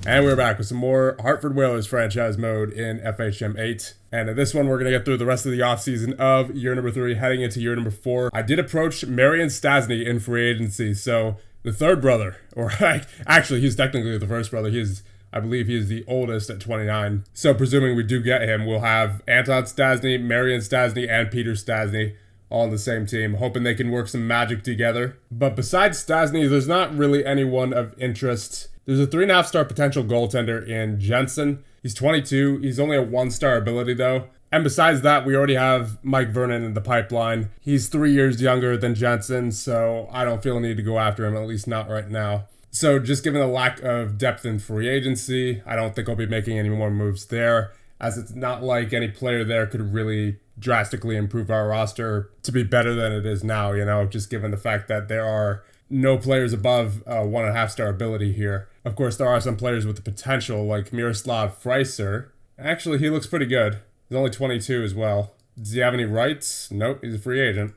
And we're back with some more Hartford Whalers franchise mode in FHM 8. And in this one, we're going to get through the rest of the offseason of year number 3, heading into year number 4. I did approach Marion Stasny in free agency, so the third brother, or actually, he's technically the first brother. I believe he is the oldest at 29. So presuming we do get him, we'll have Anton Stasny, Marion Stasny, and Peter Stasny all on the same team, hoping they can work some magic together. But besides Stasny, there's not really anyone of interest. There's a 3.5-star potential goaltender in Jensen. He's 22. He's only a 1-star ability, though. And besides that, we already have Mike Vernon in the pipeline. He's 3 years younger than Jensen, so I don't feel a need to go after him, at least not right now. So just given the lack of depth in free agency, I don't think I'll be making any more moves there, as it's not like any player there could really drastically improve our roster to be better than it is now, just given the fact that there are no players above 1.5-star ability here. Of course, there are some players with the potential, like Miroslav Freiser. Actually, he looks pretty good. He's only 22 as well. Does he have any rights? Nope, he's a free agent.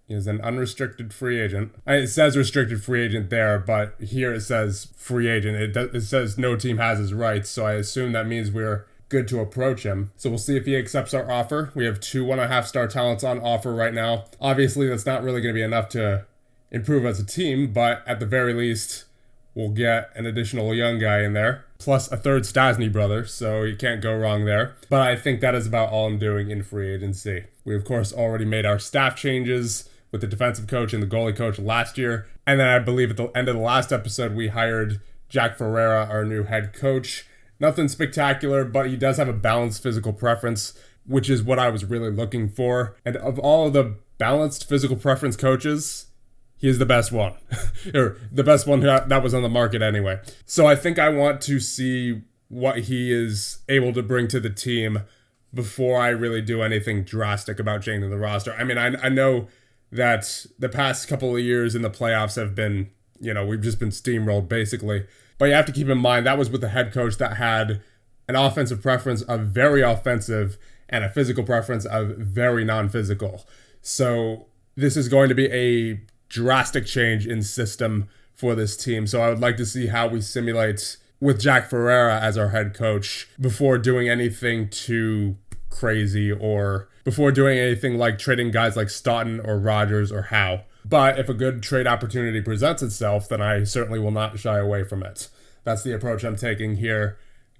He's an unrestricted free agent. It says restricted free agent there, but here it says free agent. It says no team has his rights, so I assume that means we're good to approach him. So we'll see if he accepts our offer. We have 2 1.5-star talents on offer right now. Obviously, that's not really going to be enough to improve as a team, but at the very least, we'll get an additional young guy in there, plus a third Stasny brother, so you can't go wrong there. But I think that is about all I'm doing in free agency. We, of course, already made our staff changes with the defensive coach and the goalie coach last year. And then I believe at the end of the last episode, we hired Jack Ferreira, our new head coach. Nothing spectacular, but he does have a balanced physical preference, which is what I was really looking for. And of all of the balanced physical preference coaches, he is the best one. Or the best one that was on the market anyway. So I think I want to see what he is able to bring to the team before I really do anything drastic about changing the roster. I mean, I know that the past couple of years in the playoffs have been, we've just been steamrolled basically. But you have to keep in mind that was with the head coach that had an offensive preference of very offensive and a physical preference of very non-physical. So this is going to be a drastic change in system for this team. So I would like to see how we simulate with Jack Ferreira as our head coach before doing anything too crazy or before doing anything like trading guys like Stoughton or Rogers or Howe. But if a good trade opportunity presents itself, then I certainly will not shy away from it. That's the approach I'm taking here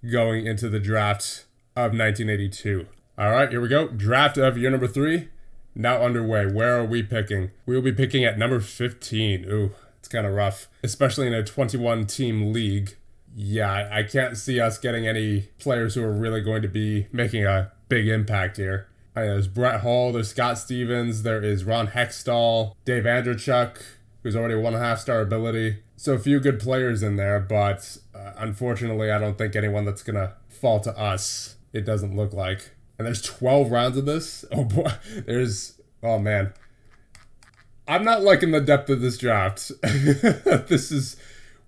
going into the draft of 1982. All right, here we go. Draft of year number 3, now underway. Where are we picking? We will be picking at number 15. Ooh, it's kind of rough, especially in a 21-team league. Yeah, I can't see us getting any players who are really going to be making a big impact here. There's Brett Hull, there's Scott Stevens, there is Ron Hextall, Dave Andrechuk, who's already a 1.5-star ability. So a few good players in there, but unfortunately, I don't think anyone that's going to fall to us. It doesn't look like. And there's 12 rounds of this. Oh boy, oh man. I'm not liking the depth of this draft.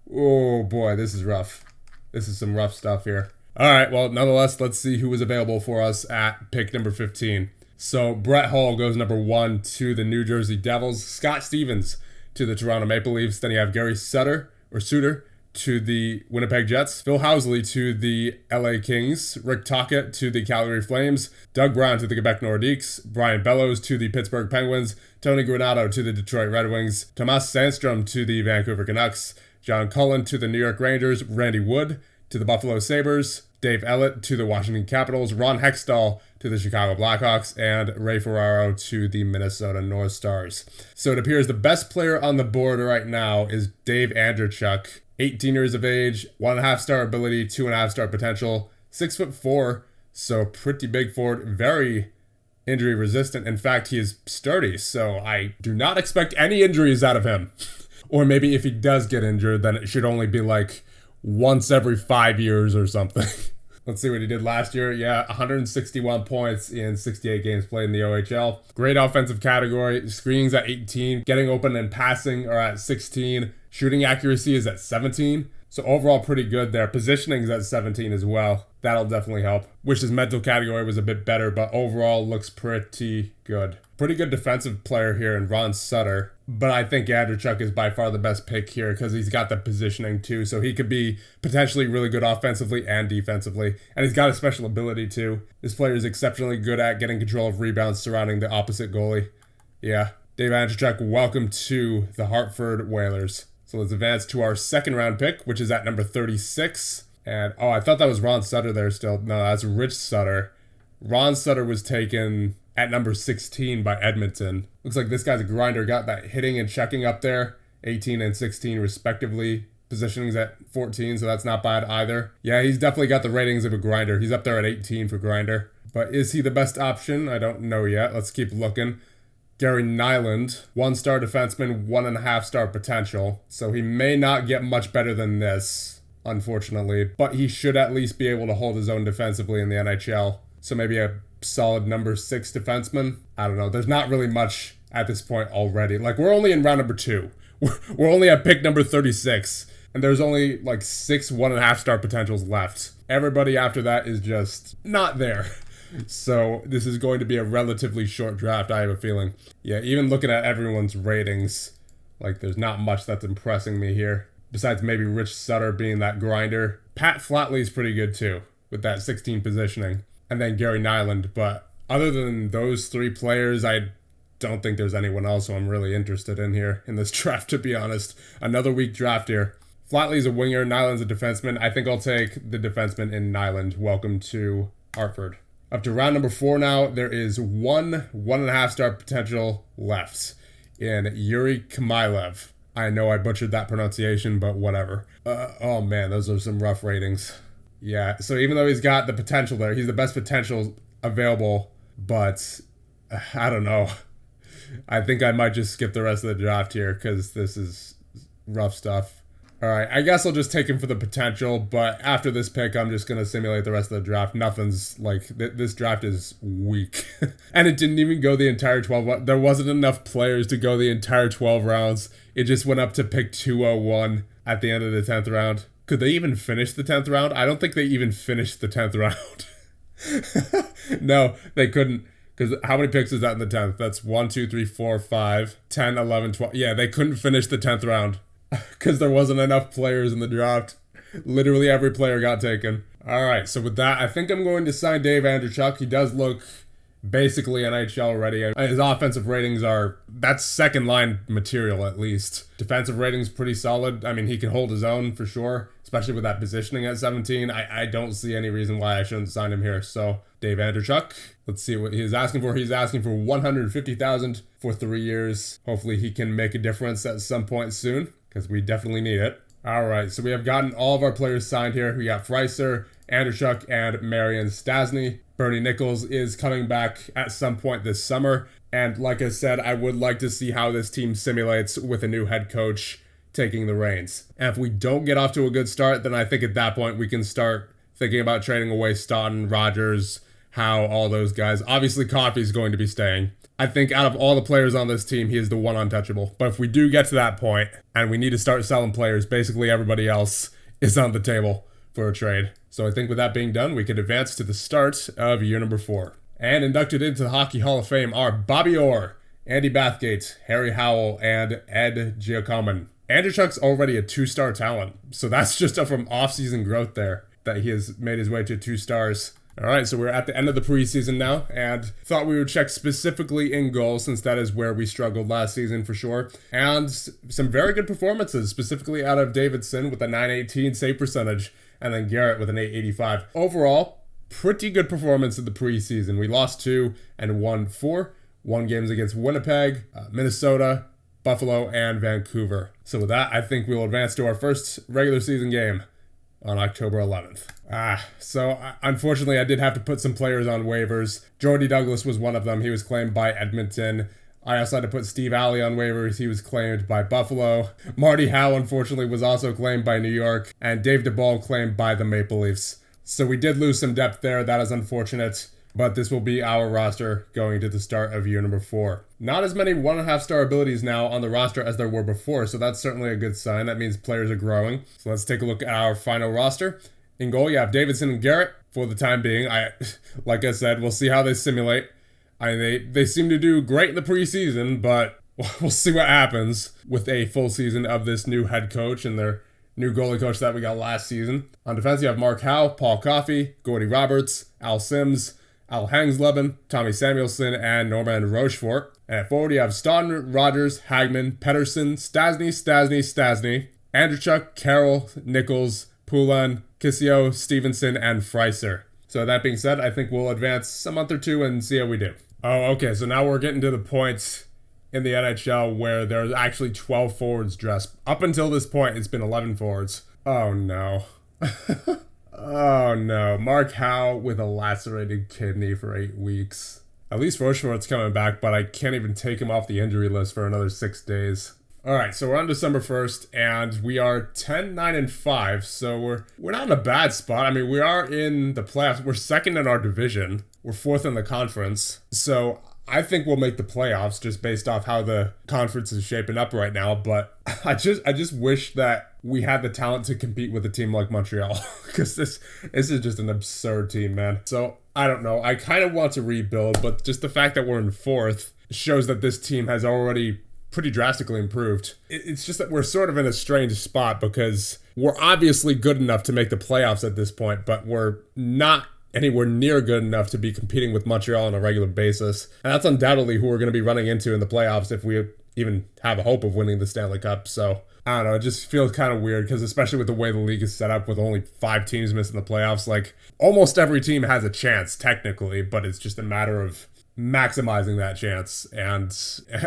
Oh boy, this is rough. This is some rough stuff here. All right, well, nonetheless, let's see who was available for us at pick number 15. So Brett Hull goes number 1 to the New Jersey Devils. Scott Stevens to the Toronto Maple Leafs. Then you have Gary Sutter to the Winnipeg Jets. Phil Housley to the LA Kings. Rick Tocchet to the Calgary Flames. Doug Brown to the Quebec Nordiques. Brian Bellows to the Pittsburgh Penguins. Tony Granato to the Detroit Red Wings. Tomas Sandstrom to the Vancouver Canucks. John Cullen to the New York Rangers. Randy Wood to the Buffalo Sabres, Dave Ellett to the Washington Capitals, Ron Hextall to the Chicago Blackhawks, and Ray Ferraro to the Minnesota North Stars. So it appears the best player on the board right now is Dave Andrechuk, 18 years of age, 1.5-star ability, 2.5-star potential, 6'4", so pretty big forward, very injury resistant. In fact, he is sturdy, so I do not expect any injuries out of him. Or maybe if he does get injured, then it should only be like once every 5 years or something. Let's see what he did last year. Yeah, 161 points in 68 games played in the OHL. Great offensive category. Screenings at 18. Getting open and passing are at 16. Shooting accuracy is at 17. So overall pretty good there. Positioning is at 17 as well. That'll definitely help. Wish his mental category was a bit better, but overall looks pretty good. pretty good defensive player here in Ron Sutter. But I think Andreychuk is by far the best pick here because he's got the positioning too. So he could be potentially really good offensively and defensively. And he's got a special ability too. This player is exceptionally good at getting control of rebounds surrounding the opposite goalie. Yeah, Dave Andreychuk, welcome to the Hartford Whalers. So let's advance to our second round pick, which is at number 36. And, oh, I thought that was Ron Sutter there still. No, that's Rich Sutter. Ron Sutter was taken at number 16 by Edmonton. Looks like this guy's a grinder. Got that hitting and checking up there. 18 and 16 respectively. Positioning's at 14, so that's not bad either. Yeah, he's definitely got the ratings of a grinder. He's up there at 18 for grinder. But is he the best option? I don't know yet. Let's keep looking. Gary Nyland, 1-star defenseman, 1.5-star potential. So he may not get much better than this, unfortunately. But he should at least be able to hold his own defensively in the NHL. So maybe a solid number 6 defenseman. I don't know. There's not really much at this point already. Like, we're only in round number 2. We're only at pick number 36. And there's only like 6 1.5-star potentials left. Everybody after that is just not there. So this is going to be a relatively short draft, I have a feeling. Yeah, even looking at everyone's ratings, like there's not much that's impressing me here. Besides maybe Rich Sutter being that grinder. Pat Flatley's pretty good too, with that 16 positioning. And then Gary Nyland. But other than those 3 players, I don't think there's anyone else who I'm really interested in here in this draft, to be honest. Another weak draft here. Flatley's a winger, Nyland's a defenseman. I think I'll take the defenseman in Nyland. Welcome to Hartford. Up to round number 4 now, there is 1.5-star potential left in Yuri Khmylev. I know I butchered that pronunciation, but whatever. Oh man, those are some rough ratings. Yeah, so even though he's got the potential there, he's the best potential available, but I don't know. I think I might just skip the rest of the draft here because this is rough stuff. All right, I guess I'll just take him for the potential, but after this pick, I'm just going to simulate the rest of the draft. Nothing's like, this draft is weak. And it didn't even go the entire 12. There wasn't enough players to go the entire 12 rounds. It just went up to pick 201 at the end of the 10th round. Could they even finish the 10th round? I don't think they even finished the 10th round. No, they couldn't. Because how many picks is that in the 10th? That's 1, 2, 3, 4, 5, 10, 11, 12. Yeah, they couldn't finish the 10th round. Because there wasn't enough players in the draft. Literally every player got taken. All right, so with that, I think I'm going to sign Dave Andreychuk. He does look basically NHL ready. His offensive ratings are, that's second line material at least. Defensive ratings pretty solid. I mean, he can hold his own for sure, especially with that positioning at 17. I don't see any reason why I shouldn't sign him here. So Dave Andreychuk, let's see what he's asking for. He's asking for $150,000 for 3 years. Hopefully he can make a difference at some point soon, because we definitely need it. All right, so we have gotten all of our players signed here. We got Freiser, Andreychuk, and Marian Stasny. Bernie Nichols is coming back at some point this summer. And like I said, I would like to see how this team simulates with a new head coach taking the reins. And if we don't get off to a good start, then I think at that point we can start thinking about trading away Staunton, Rogers, Howe, all those guys. Obviously, Coffey's going to be staying. I think out of all the players on this team, he is the one untouchable. But if we do get to that point and we need to start selling players, basically everybody else is on the table for a trade. So I think with that being done, we can advance to the start of year number 4. And inducted into the Hockey Hall of Fame are Bobby Orr, Andy Bathgate, Harry Howell, and Ed Giacomin. Andreychuk's already a 2-star talent, so that's just from off-season growth there that he has made his way to 2 stars. All right, so we're at the end of the preseason now, and thought we would check specifically in goal since that is where we struggled last season for sure. And some very good performances, specifically out of Davidson with a .918 save percentage, and then Garrett with an .885. Overall, pretty good performance in the preseason. We lost 2 and won 4. Won games against Winnipeg, Minnesota, Buffalo, and Vancouver. So with that, I think we'll advance to our first regular season game on October 11th. So unfortunately, I did have to put some players on waivers. Jordy Douglas was one of them. He was claimed by Edmonton. I also had to put Steve Alley on waivers. He was claimed by Buffalo. Marty Howe, unfortunately, was also claimed by New York. And Dave DeBall claimed by the Maple Leafs. So we did lose some depth there. That is unfortunate. But this will be our roster going to the start of year number 4. Not as many 1.5-star abilities now on the roster as there were before, so that's certainly a good sign. That means players are growing. So let's take a look at our final roster. In goal, you have Davidson and Garrett for the time being. Like I said, we'll see how they simulate. They seem to do great in the preseason, but we'll see what happens with a full season of this new head coach and their new goalie coach that we got last season. On defense, you have Mark Howe, Paul Coffey, Gordy Roberts, Al Sims, Al Hangsleben, Tommy Samuelson, and Norman Rochefort. And at forward, you have Staunton, Rogers, Hagman, Pedersen, Stasny, Andrechuk, Carroll, Nichols, Poulin, Kissio, Stevenson, and Freiser. So that being said, I think we'll advance a month or two and see how we do. Oh, okay, so now we're getting to the point in the NHL where there's actually 12 forwards dressed. Up until this point, it's been 11 forwards. Oh, no. Oh, no. Mark Howe with a lacerated kidney for 8 weeks. At least Rochefort's coming back, but I can't even take him off the injury list for another 6 days. All right, so we're on December 1st, and we are 10-9-5, so we're not in a bad spot. I mean, we are in the playoffs. We're second in our division. We're fourth in the conference. So I think we'll make the playoffs just based off how the conference is shaping up right now. But I just wish that we had the talent to compete with a team like Montreal, because this is just an absurd team, man. So I don't know. I kind of want to rebuild, but just the fact that we're in fourth shows that this team has already pretty drastically improved. It's just that we're sort of in a strange spot because we're obviously good enough to make the playoffs at this point, but we're not anywhere near good enough to be competing with Montreal on a regular basis. And that's undoubtedly who we're going to be running into in the playoffs if we even have a hope of winning the Stanley Cup. So I don't know, it just feels kind of weird because especially with the way the league is set up with only 5 teams missing the playoffs, like almost every team has a chance technically, but it's just a matter of maximizing that chance. And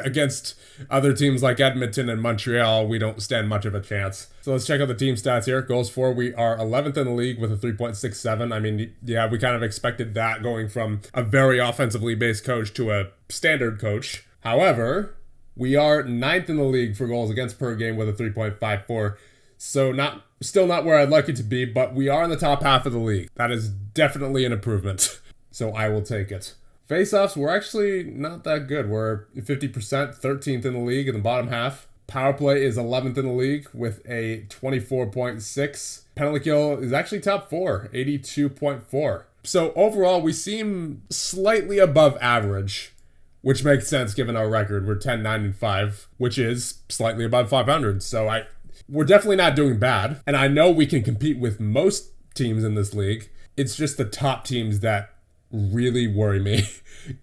against other teams like Edmonton and Montreal, we don't stand much of a chance. So let's check out the team stats here. Goals for, we are 11th in the league with a 3.67. I mean, yeah, we kind of expected that going from a very offensively based coach to a standard coach. However, we are 9th in the league for goals against per game with a 3.54. So still not where I'd like it to be, but we are in the top half of the league. That is definitely an improvement. So I will take it. Face-offs, we're actually not that good. We're 50%, 13th in the league in the bottom half. Power play is 11th in the league with a 24.6. Penalty kill is actually top 4, 82.4. So overall, we seem slightly above average, which makes sense given our record. We're 10-9-5, which is slightly above 500. So we're definitely not doing bad. And I know we can compete with most teams in this league. It's just the top teams that really worry me,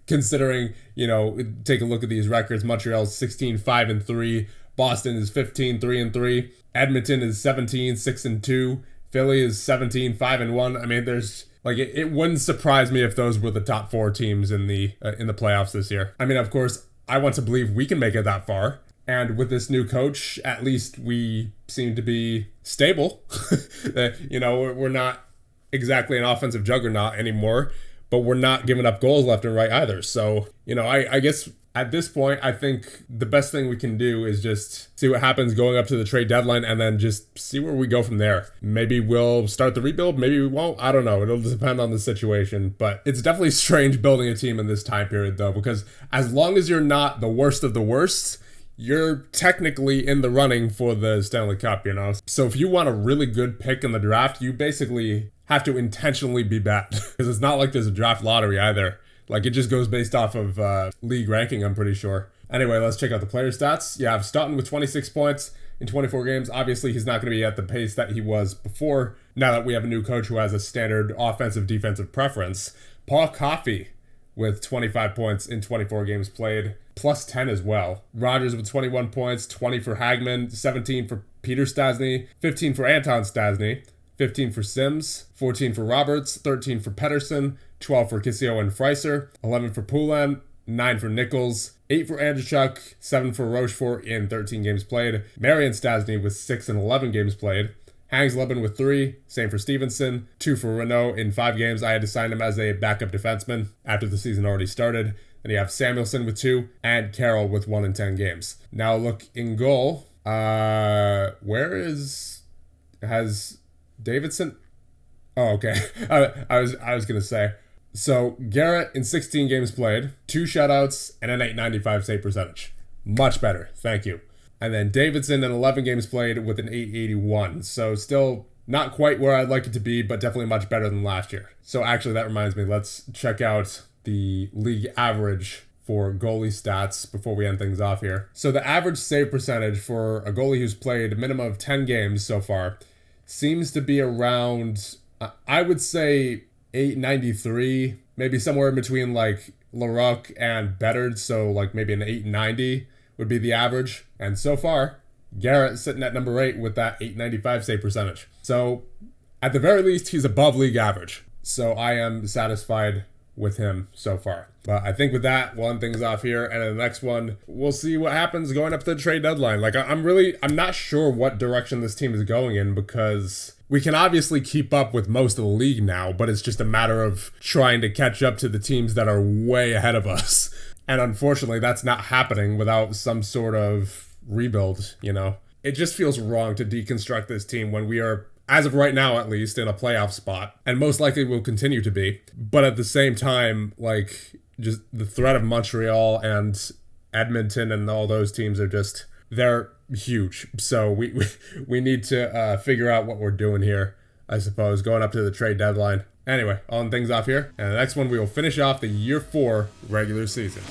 considering, take a lolook at these records. Montreal's 16-5-3, Boston is 15-3-3, Edmonton is 17-6-2, Philly is 17-5-1. I mean, there's it wouldn't surprise me if those were the top 4 teams in the playoffs this year. I mean, of course, I want to believe we can make it that far. And with this new coach, at least we seem to be stable. We're not exactly an offensive juggernaut anymore, but we're not giving up goals left and right either. So, I guess at this point, I think the best thing we can do is just see what happens going up to the trade deadline and then just see where we go from there. Maybe we'll start the rebuild. Maybe we won't. I don't know. It'll depend on the situation. But it's definitely strange building a team in this time period, though, because as long as you're not the worst of the worst, you're technically in the running for the Stanley Cup, So if you want a really good pick in the draft, you basically have to intentionally be bad, because it's not like there's a draft lottery either. It just goes based off of league ranking, I'm pretty sure. Anyway, let's check out the player stats. You have Staunton with 26 points in 24 games. Obviously, he's not going to be at the pace that he was before, now that we have a new coach who has a standard offensive-defensive preference. Paul Coffey with 25 points in 24 games played, plus 10 as well. Rogers with 21 points, 20 for Hagman, 17 for Peter Stasny, 15 for Anton Stasny, 15 for Sims, 14 for Roberts, 13 for Pedersen, 12 for Kissio and Freiser, 11 for Poulin, 9 for Nichols, 8 for Andrechuk, 7 for Rochefort in 13 games played. Marian Stasny with 6 in 11 games played. Hangsleben with 3, same for Stevenson, 2 for Renault in 5 games. I had to sign him as a backup defenseman after the season already started. Then you have Samuelson with 2 and Carroll with 1 in 10 games. Now look in goal. Has Davidson? Oh, okay. I was gonna say. So Garrett in 16 games played, 2 shutouts, and an .895 save percentage. Much better. Thank you. And then Davidson in 11 games played with an .881. So still not quite where I'd like it to be, but definitely much better than last year. So actually that reminds me, let's check out the league average for goalie stats before we end things off here. So the average save percentage for a goalie who's played a minimum of 10 games so far seems to be around, I would say, 893, maybe somewhere in between like LaRoque and Bettard, so like maybe an 890 would be the average. And so far, Garrett sitting at number 8 with that 895 save percentage. So at the very least, he's above league average. So I am satisfied with him so far. But I think with that, we'll end things off here. And in the next one, we'll see what happens going up to the trade deadline. Like, I'm not sure what direction this team is going in, because we can obviously keep up with most of the league now, but it's just a matter of trying to catch up to the teams that are way ahead of us. And unfortunately, that's not happening without some sort of rebuild, you know? It just feels wrong to deconstruct this team when we are, as of right now at least, in a playoff spot, and most likely will continue to be. But at the same time, like, just the threat of Montreal and Edmonton and all those teams are just, they're huge. So we need to figure out what we're doing here, I suppose, going up to the trade deadline. Anyway, I'll end things off here, and the next one we will finish off the Year 4 regular season.